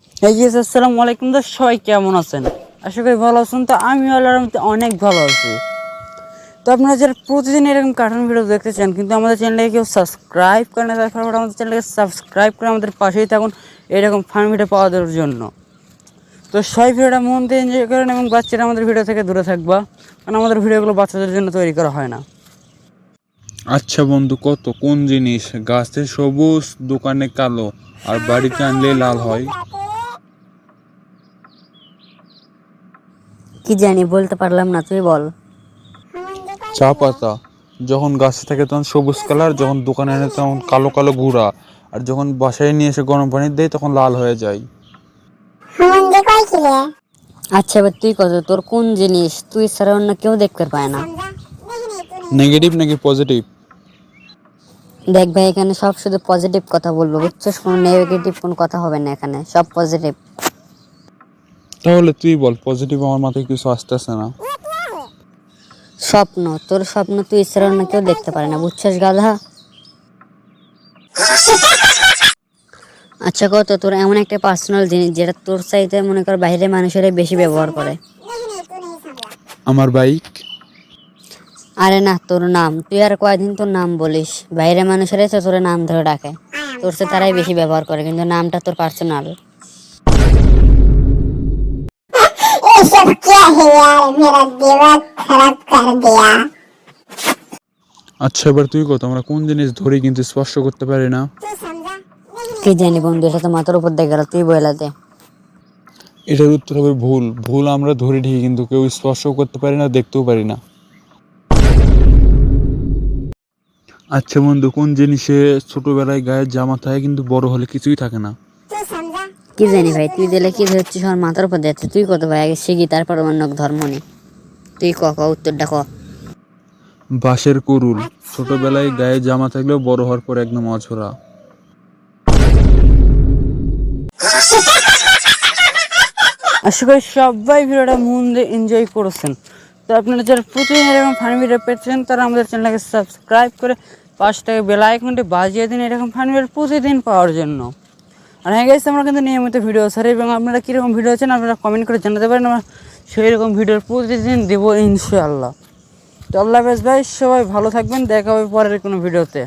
আসসালামু আলাইকুম। তো সবাই কেমন আছেন? আশা করি ভালো আছেন। তো আমি আল্লাহর রহমতে অনেক ভালো আছি। তো আপনারা যারা প্রতিদিন এরকম কার্টুন ভিডিও দেখতে চান কিন্তু আমাদের চ্যানেলকে কেউ সাবস্ক্রাইব করে না, তারপর আমাদের চ্যানেলকে সাবস্ক্রাইব করে আমাদের পাশেই থাকুন এরকম ফান ভিডিও পাওয়ার জন্য। তো সবাই ভিডিওটা মন দিয়ে এনজয় করেন এবং বাচ্চারা আমাদের ভিডিও থেকে দূরে থাকবা, কারণ আমাদের ভিডিওগুলো বাচ্চাদের জন্য তৈরি করা হয় না। আচ্ছা বন্ধু, কত কোন জিনিস গাছে সবুজ, দোকানে কালো, আর বাড়িতে আনলে লাল হয়? কি জানি, বলতে পারলাম না, তুই বল। চা পাতা। যখন গাছে থাকে তখন সবুজ কালার, যখন দোকানে আনে তখন কালো কালো গুঁড়া, আর যখন বাসায় নিয়ে এসে গরম পানি দেয় তখন লাল হয়ে যায়। আচ্ছা, এবার তুই কত, তোর কোন জিনিস তুই ছাড়া অন্য কেউ দেখতে পায় না? নেগেটিভ নাকি পজিটিভ? দেখ ভাই, এখানে সব শুধু পজিটিভ কথা বলবো, বুঝছিস? কোনো নেগেটিভ কোনো কথা হবে না, এখানে সব পজিটিভ। তাহলে তুই বল, পজিটিভ আমার মাথায় কিছু আসতেছে না। স্বপ্ন, তোর স্বপ্ন তুই ছাড়া অন্য কেউ দেখতে পারে না, বুঝছিস গাধা? আচ্ছা কত, তোর এমন একটা পার্সোনাল জিনিস যেটা তোর চাইতে মনে কর বাইরে মানুষেরাই বেশি ব্যবহার করে? আমার বাইক। আরে না, তোর নাম। তুই আর কয়দিন তোর নাম বলিস? বাইরে মানুষেরাই তো তোর নাম ধরে ডাকে, তোর চেয়ে তারাই বেশি ব্যবহার করে, কিন্তু নামটা তোর পার্সোনাল। ये सब क्या है यार, मेरा दिमाग खराब कर दिया। আচ্ছা এবার তুই কত, আমরা কোন জিনিস ধরি কিন্তু স্পর্শ করতে পারি না? কি জানি বন্ধু, এটা তো মাথার উপর দিয়ে গেল, তুই বলে দে। এটার উত্তর হবে ভুল। ভুল আমরা ধরি ঠিকই কিন্তু কেউ স্পর্শ করতে পারি না, দেখতেও পারি না। আচ্ছা বন্ধু, কোন জিনিসে ছোটবেলায় গায়ের জামা থাকে কিন্তু বড় হলে কিছুই থাকে না? কি জানি ভাই, তুই দিলে কি ধরছিস আমার মাথার উপর যাচ্ছে। তুই কত ভাই, আগে শিখি তারপর অন্য ধর্ম নি। তুই উত্তরটা ক। বাঁশের কুড়ুল। ছোটবেলায় গায়ে জামা থাকলেও বড় হওয়ার পর একদম অঝোরা। আশা করি সবাই ভিডিওটা মন দিয়ে এনজয় করেছেন। তো আপনারা যারা প্রতিদিন এরকম ফানি ভিডিও পেয়েছেন তারা আমাদের চ্যানেলকে সাবস্ক্রাইব করে পাশ থেকে বেল আইকনটি বাজিয়ে দিন এরকম ফানি ভিডিও প্রতিদিন পাওয়ার জন্য। আর হ্যাঁ গাইস, আমরা কিন্তু নিয়মিত ভিডিও ছাড়ি এবং আপনারা কীরকম ভিডিও আছেন আপনারা কমেন্ট করে জানাতে পারেন, আমরা সেই রকম ভিডিও প্রতিদিন দেবো ইনশাআল্লাহ। তো আল্লাহ হাফেজ ভাই, সবাই ভালো থাকবেন, দেখা হবে পরের কোনো ভিডিওতে।